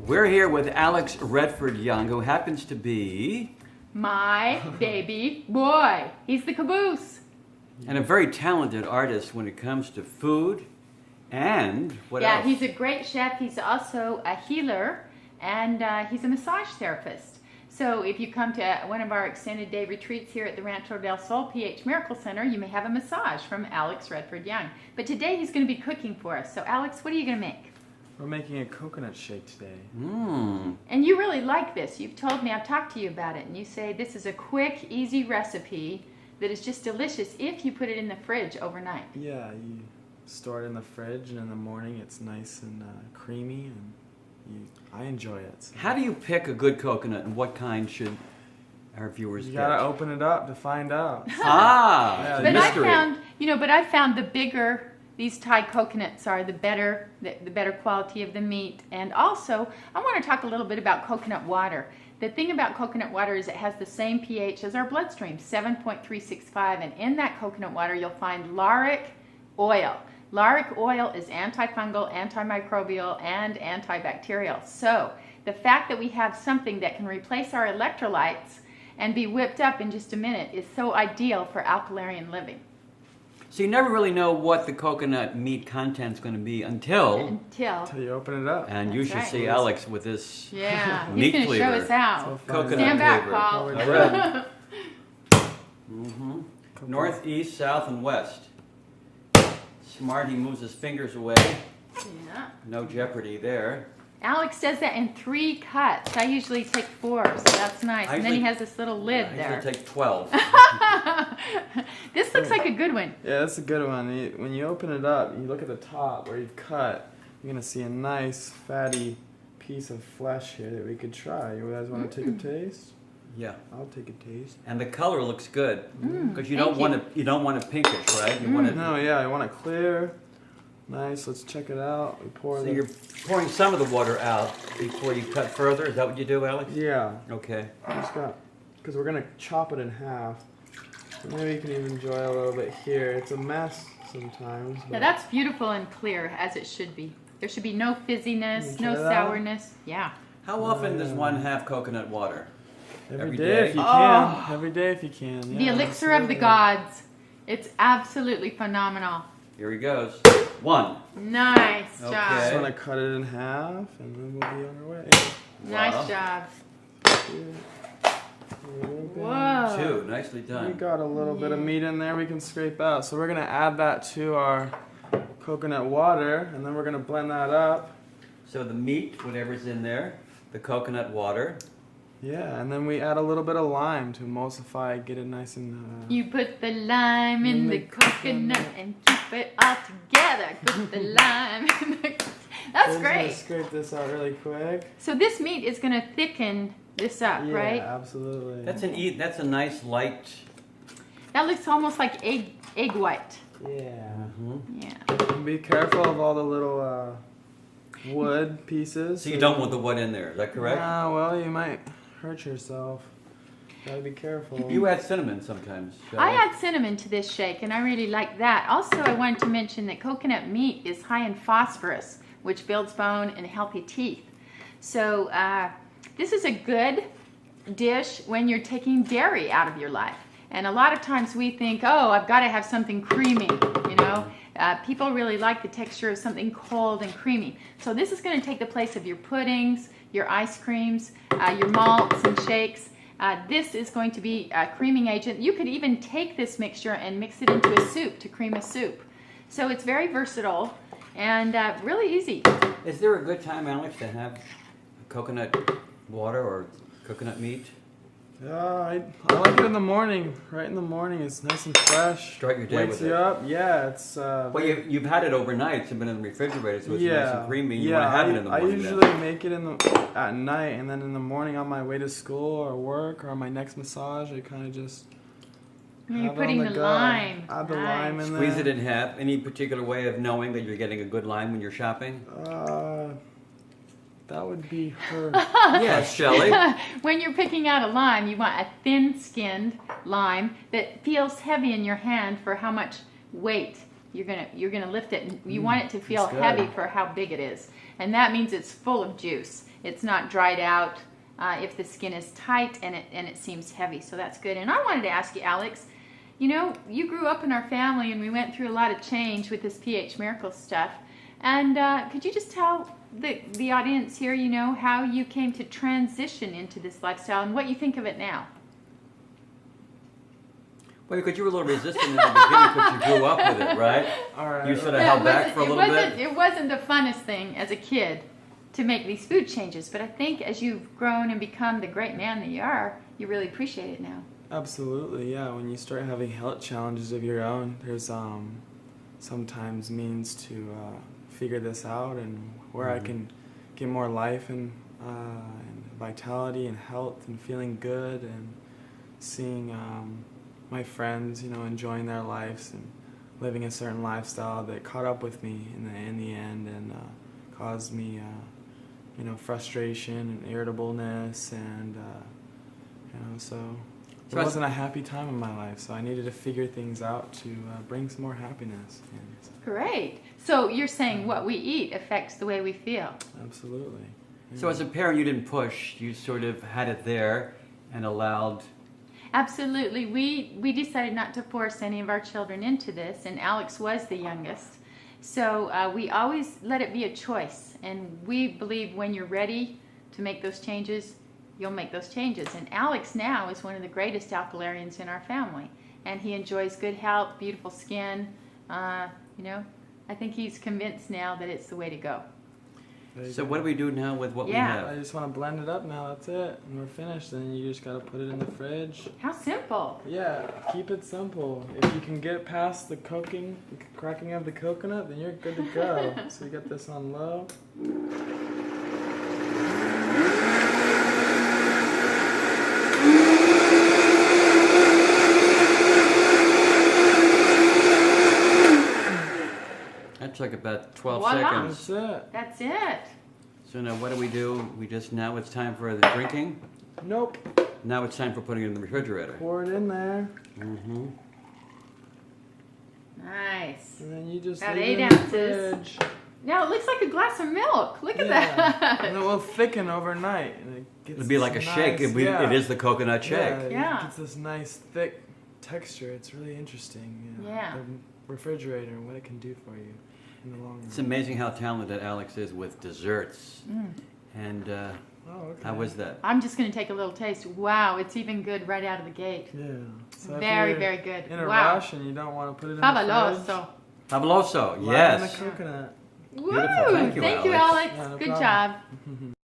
We're here with Alex Redford Young, who happens to be my baby boy. He's the caboose. and a very talented artist when it comes to food and what else? Yeah, he's a great chef. He's also a healer, and he's a massage therapist. So if you come to one of our extended day retreats here at the Rancho del Sol PH Miracle Center, you may have a massage from Alex Redford Young. But today he's going to be cooking for us. So Alex, what are you going to make? We're making a coconut shake today. And you really like this. You've told me, I've talked to you about it, and you say this is a quick, easy recipe that is just delicious if you put it in the fridge overnight. Yeah, you store it in the fridge, and in the morning it's nice and creamy, and I enjoy it. So. How do you pick a good coconut, and what kind should our viewers You pick? gotta open it up to find out. Ah, Yeah, mystery. I found the bigger these Thai coconuts are, the better quality of the meat. And also, I want to talk a little bit about coconut water. The thing about coconut water is it has the same pH as our bloodstream, 7.365, and in that coconut water you'll find lauric oil. Lauric oil is antifungal, antimicrobial, and antibacterial. So the fact that we have something that can replace our electrolytes and be whipped up in just a minute is so ideal for alkalarian living. So you never really know what the coconut meat content's going to be until Until you open it up. and you That's should right. see Alex with this Yeah, he's meat going to show cleaver. us how. So fun. Coconut Stand back, flavor. Paul. All right. North, east, south, and west. Smart, he moves his fingers away. Yeah. No jeopardy there. Alex does that in 3 cuts. I usually take 4, so that's nice. And then he has this little lid I there. usually take 12. This looks like a good one. Yeah, that's a good one. When you open it up, you look at the top where you cut, you're gonna see a nice fatty piece of flesh here that we could try. You guys want to take a taste? Yeah. I'll take a taste. And the color looks good because you thank don't want it. You don't want it pinkish, right? You want it. No, yeah, I want it clear. Nice, let's check it out. We pour So the... you're pouring some of the water out before you cut further. Is that what you do, Alex? Yeah, Okay. because we're gonna chop it in half. So maybe you can even enjoy a little bit here. It's a mess sometimes. Now But that's beautiful and clear, as it should be. There should be no fizziness, You no try that? sourness. Yeah. How often does one have coconut water? every every day day? if you Oh. can. Every day if you can. The Yeah, elixir of the absolutely. gods. It's absolutely phenomenal. Here he goes. 1. Nice Okay. job. Just want to cut it in half, and then we'll be on our way. Nice Wow. job. Whoa. 2. Nicely We done. got a little bit of meat in there we can scrape out. So we're going to add that to our coconut water, and then we're going to blend that up. So the meat, whatever's in there, the coconut water. Yeah, and then we add a little bit of lime to emulsify, get it nice and... You put the lime in the coconut and keep it all together. Put the lime in the... That's We're just gonna great. scrape this out really quick. So this meat is going to thicken this up, Yeah, right? absolutely. That's a nice light. That looks almost like egg white. Yeah. Yeah. And be careful of all the little wood pieces. So you don't want the wood in there. Is that correct? Well, you might hurt yourself. Gotta be careful. You add cinnamon sometimes. Shelley. I add cinnamon to this shake, and I really like that. Also, I wanted to mention that coconut meat is high in phosphorus, which builds bone and healthy teeth. So this is a good dish when you're taking dairy out of your life. And a lot of times we think, oh, I've got to have something creamy, you know. People really like the texture of something cold and creamy. So this is going to take the place of your puddings, your ice creams, your malts and shakes. This is going to be a creaming agent. You could even take this mixture and mix it into a soup to cream a soup. So it's very versatile and really easy. Is there a good time, Alex, to have coconut water or coconut meat? Yeah, I like it in the morning. Right in the morning, it's nice and fresh. Start your day Wakes with you it. up. Yeah, it's. Well, you've had it overnight. It's been in the refrigerator, so it's nice and creamy. You yeah. want to have it in the morning. I usually make it at night, and then in the morning on my way to school or work or on my next massage, I kind of just. You're have it putting on the go. lime. Add the Nice. lime in there. Squeeze it in half. Any particular way of knowing that you're getting a good lime when you're shopping? That would be her. Yes, Shelley. When you're picking out a lime, you want a thin-skinned lime that feels heavy in your hand for how much weight you're gonna lift it, and you want it to feel that's good. heavy for how big it is, and that means it's full of juice. It's not dried out. If the skin is tight and it seems heavy, so that's good. And I wanted to ask you, Alex, you know, you grew up in our family, and we went through a lot of change with this pH Miracle stuff. And could you just tell the audience here, you know, how you came to transition into this lifestyle and what you think of it now? Well, because you were a little resistant in the beginning because you grew up with it, right? All right. You sort of held back for a little bit. It wasn't the funnest thing as a kid to make these food changes, but I think as you've grown and become the great man that you are, you really appreciate it now. Absolutely, yeah. When you start having health challenges of your own, there's sometimes means to figure this out, and where I can get more life and vitality and health and feeling good, and seeing my friends, you know, enjoying their lives and living a certain lifestyle that caught up with me in the end, and caused me you know, frustration and irritableness, and you know, so it wasn't a happy time in my life, so I needed to figure things out to bring some more happiness. Great. So you're saying what we eat affects the way we feel. Absolutely. Yeah. So as a parent, you didn't push. You sort of had it there and allowed. Absolutely. We decided not to force any of our children into this, and Alex was the youngest. So we always let it be a choice, and we believe when you're ready to make those changes, you'll make those changes. And Alex now is one of the greatest alkalarians in our family, and he enjoys good health, beautiful skin. You know, I think he's convinced now that it's the way to go. So what do we do now with what we I have? just want to blend it up now, that's it. And we're finished, then you just got to put it in the fridge. How simple. Yeah, keep it simple. If you can get past the cracking of the coconut, then you're good to go. So we got this on low. That took about 12 Voila. seconds. That's it. That's it. So now what do? Now it's time for the drinking. Nope. Now it's time for putting it in the refrigerator. Pour it in there. Mm-hmm. Nice. And then you just About leave 8 it in ounces. the fridge. Now it looks like a glass of milk. Look at Yeah. that. And it will thicken overnight. And it gets It'd be like a this shake. nice- It is the coconut shake. Yeah. It gets this nice thick texture. It's really interesting. You know, Yeah. The refrigerator and what it can do for you in the long run. It's amazing how talented Alex is with desserts. And Oh, okay. how was that? I'm just going to take a little taste. Wow, it's even good right out of the gate. Yeah. So if Very, you're very good. in a Wow. rush and you don't want to put it in the fridge. Fabuloso. Fabuloso, Lie yes. in the coconut. Woo! Beautiful. Thank you, Thank you, Alex. Alex. Yeah, no Good problem. job.